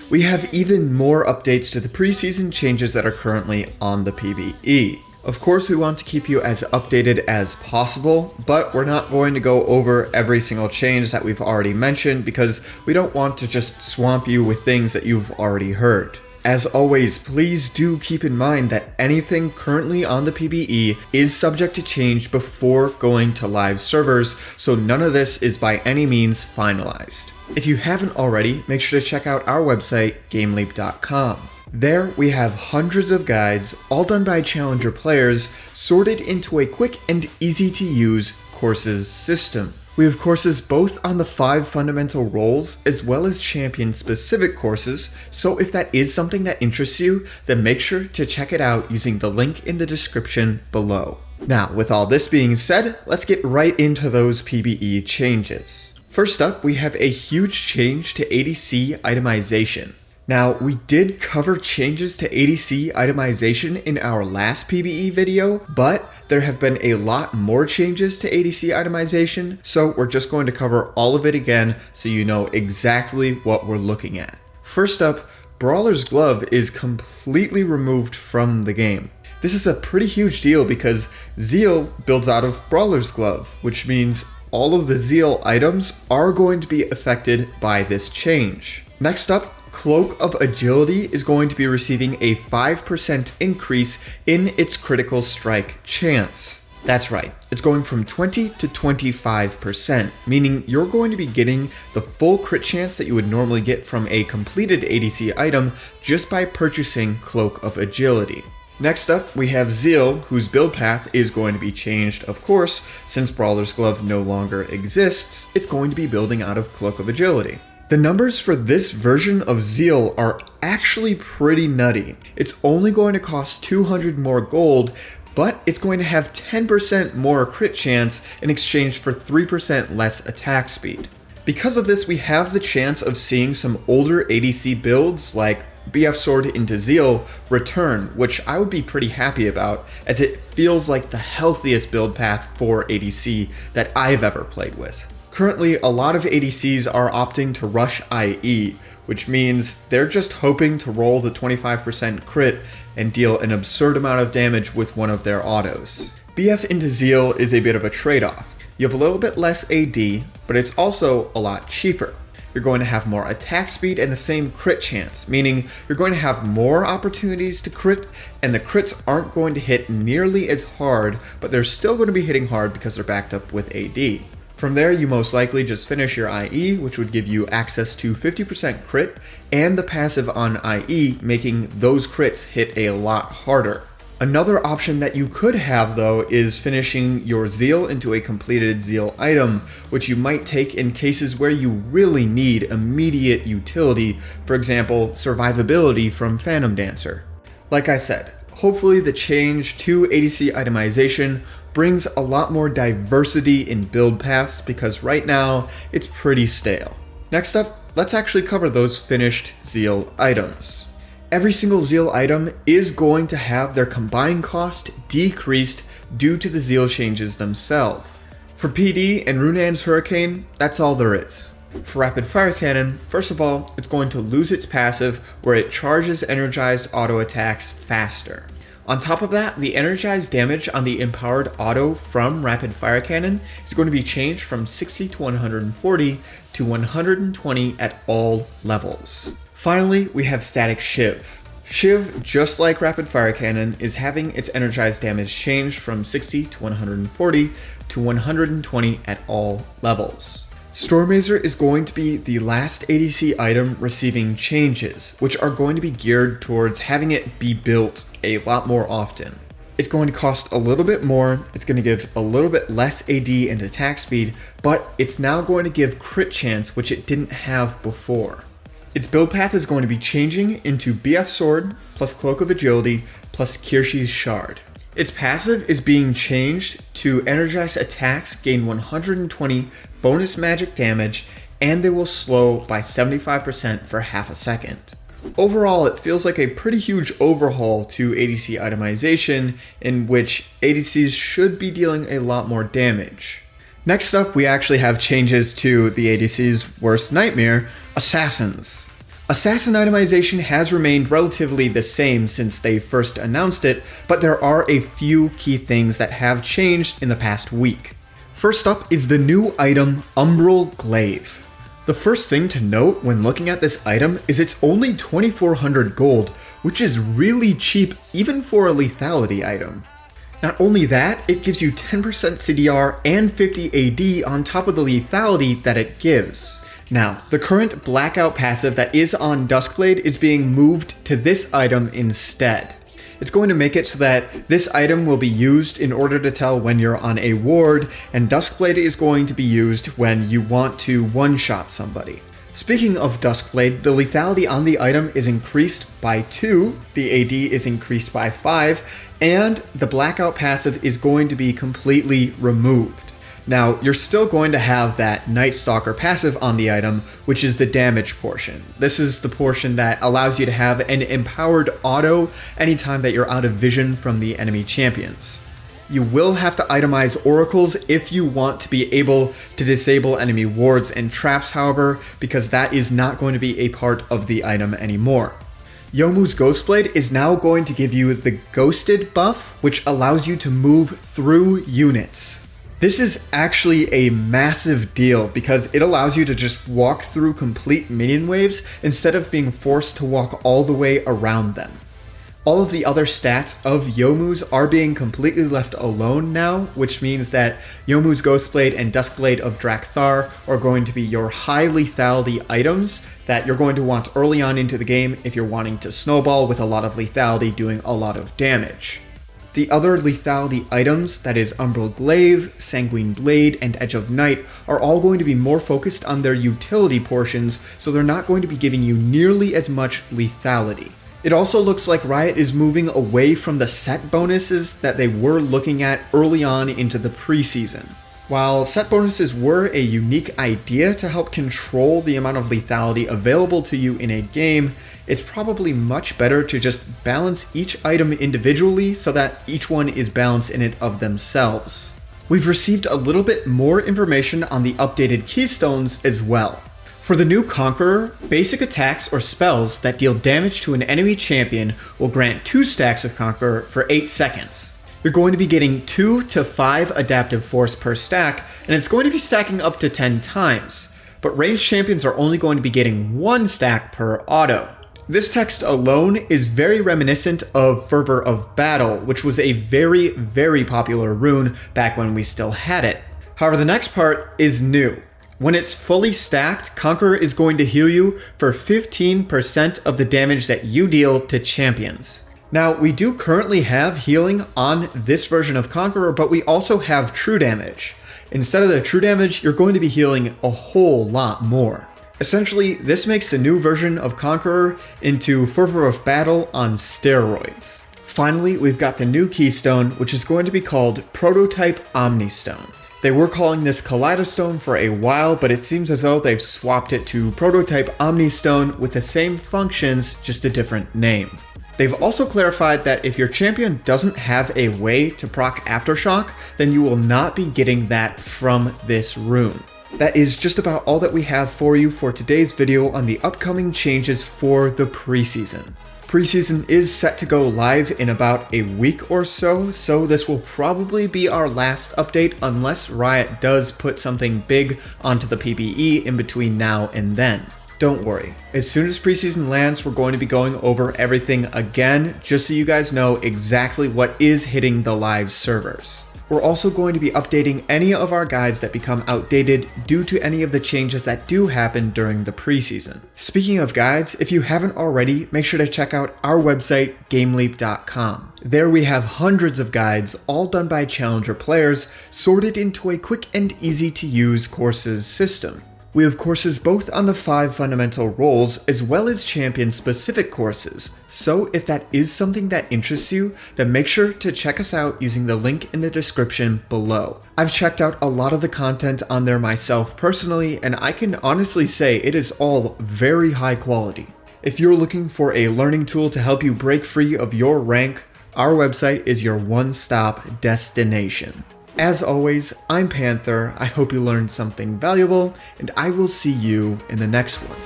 We have even more updates to the preseason changes that are currently on the PBE. Of course, we want to keep you as updated as possible, but we're not going to go over every single change that we've already mentioned because we don't want to just swamp you with things that you've already heard. As always, please do keep in mind that anything currently on the PBE is subject to change before going to live servers, so none of this is by any means finalized. If you haven't already, make sure to check out our website, GameLeap.com. There, we have hundreds of guides, all done by challenger players, sorted into a quick and easy to use courses system. We have courses both on the 5 fundamental roles as well as champion specific courses, so if that is something that interests you, then make sure to check it out using the link in the description below. Now, with all this being said, let's get right into those PBE changes. First up, we have a huge change to ADC Itemization. Now, we did cover changes to ADC Itemization in our last PBE video, but there have been a lot more changes to ADC Itemization, so we're just going to cover all of it again so you know exactly what we're looking at. First up, Brawler's Glove is completely removed from the game. This is a pretty huge deal because Zeal builds out of Brawler's Glove, which means all of the Zeal items are going to be affected by this change. Next up, Cloak of Agility is going to be receiving a 5% increase in its critical strike chance. That's right, it's going from 20 to 25%, meaning you're going to be getting the full crit chance that you would normally get from a completed ADC item just by purchasing Cloak of Agility. Next up, we have Zeal, whose build path is going to be changed, of course, since Brawler's Glove no longer exists, it's going to be building out of Cloak of Agility. The numbers for this version of Zeal are actually pretty nutty. It's only going to cost 200 more gold, but it's going to have 10% more crit chance in exchange for 3% less attack speed. Because of this, we have the chance of seeing some older ADC builds like BF Sword into Zeal return, which I would be pretty happy about, as it feels like the healthiest build path for ADC that I've ever played with. Currently, a lot of ADCs are opting to rush IE, which means they're just hoping to roll the 25% crit and deal an absurd amount of damage with one of their autos. BF into Zeal is a bit of a trade-off. You have a little bit less AD, but it's also a lot cheaper. You're going to have more attack speed and the same crit chance, meaning you're going to have more opportunities to crit, and the crits aren't going to hit nearly as hard, but they're still going to be hitting hard because they're backed up with AD. From there, you most likely just finish your IE, which would give you access to 50% crit, and the passive on IE, making those crits hit a lot harder. Another option that you could have, though, is finishing your Zeal into a completed Zeal item, which you might take in cases where you really need immediate utility, for example, survivability from Phantom Dancer. Like I said, hopefully the change to ADC Itemization brings a lot more diversity in build paths because right now it's pretty stale. Next up, let's actually cover those finished Zeal items. Every single Zeal item is going to have their combined cost decreased due to the Zeal changes themselves. For PD and Runan's Hurricane, that's all there is. For Rapid Firecannon, first of all, it's going to lose its passive where it charges energized auto attacks faster. On top of that, the energized damage on the empowered auto from Rapid Firecannon is going to be changed from 60 to 140 to 120 at all levels. Finally, we have Static Shiv. Shiv, just like Rapid Firecannon, is having its energized damage changed from 60 to 140 to 120 at all levels. Stormazer is going to be the last ADC item receiving changes, which are going to be geared towards having it be built a lot more often. It's going to cost a little bit more, it's going to give a little bit less AD and attack speed, but it's now going to give crit chance, which it didn't have before. Its build path is going to be changing into BF Sword plus Cloak of Agility plus Kirshi's Shard. Its passive is being changed to energized attacks gain 120 bonus magic damage, and they will slow by 75% for half a second. Overall, it feels like a pretty huge overhaul to ADC Itemization, in which ADCs should be dealing a lot more damage. Next up, we actually have changes to the ADC's worst nightmare, Assassins. Assassin itemization has remained relatively the same since they first announced it, but there are a few key things that have changed in the past week. First up is the new item, Umbral Glaive. The first thing to note when looking at this item is it's only 2400 gold, which is really cheap even for a lethality item. Not only that, it gives you 10% CDR and 50 AD on top of the lethality that it gives. Now, the current blackout passive that is on Duskblade is being moved to this item instead. It's going to make it so that this item will be used in order to tell when you're on a ward, and Duskblade is going to be used when you want to one-shot somebody. Speaking of Duskblade, the lethality on the item is increased by 2, the AD is increased by 5, and the blackout passive is going to be completely removed. Now, you're still going to have that Night Stalker passive on the item, which is the damage portion. This is the portion that allows you to have an empowered auto anytime that you're out of vision from the enemy champions. You will have to itemize oracles if you want to be able to disable enemy wards and traps, however, because that is not going to be a part of the item anymore. Youmuu's Ghostblade is now going to give you the Ghosted buff, which allows you to move through units. This is actually a massive deal because it allows you to just walk through complete minion waves instead of being forced to walk all the way around them. All of the other stats of Youmuu's are being completely left alone now, which means that Youmuu's Ghostblade and Duskblade of Drakthar are going to be your high lethality items that you're going to want early on into the game if you're wanting to snowball with a lot of lethality doing a lot of damage. The other lethality items, that is Umbral Glaive, Sanguine Blade, and Edge of Night, are all going to be more focused on their utility portions, so they're not going to be giving you nearly as much lethality. It also looks like Riot is moving away from the set bonuses that they were looking at early on into the preseason. While set bonuses were a unique idea to help control the amount of lethality available to you in a game, it's probably much better to just balance each item individually so that each one is balanced in it of themselves. We've received a little bit more information on the updated keystones as well. For the new Conqueror, basic attacks or spells that deal damage to an enemy champion will grant 2 stacks of Conqueror for 8 seconds. You're going to be getting 2 to 5 adaptive force per stack, and it's going to be stacking up to 10 times. But ranged champions are only going to be getting 1 stack per auto. This text alone is very reminiscent of Fervor of Battle, which was a very popular rune back when we still had it. However, the next part is new. When it's fully stacked, Conqueror is going to heal you for 15% of the damage that you deal to champions. Now, we do currently have healing on this version of Conqueror, but we also have true damage. Instead of the true damage, you're going to be healing a whole lot more. Essentially, this makes the new version of Conqueror into Fervor of Battle on steroids. Finally, we've got the new keystone, which is going to be called Prototype Omni Stone. They were calling this Kaleidostone for a while, but it seems as though they've swapped it to Prototype Omni Stone with the same functions, just a different name. They've also clarified that if your champion doesn't have a way to proc Aftershock, then you will not be getting that from this rune. That is just about all that we have for you for today's video on the upcoming changes for the preseason. Preseason is set to go live in about a week or so this will probably be our last update unless Riot does put something big onto the PBE in between now and then. Don't worry, as soon as preseason lands, we're going to be going over everything again, just so you guys know exactly what is hitting the live servers. We're also going to be updating any of our guides that become outdated due to any of the changes that do happen during the preseason. Speaking of guides, if you haven't already, make sure to check out our website, GameLeap.com. There we have hundreds of guides, all done by challenger players, sorted into a quick and easy to use courses system. We have courses both on the 5 fundamental roles as well as champion specific courses, so if that is something that interests you, then make sure to check us out using the link in the description below. I've checked out a lot of the content on there myself personally, and I can honestly say it is all very high quality. If you're looking for a learning tool to help you break free of your rank, our website is your one-stop destination. As always, I'm Panther, I hope you learned something valuable, and I will see you in the next one.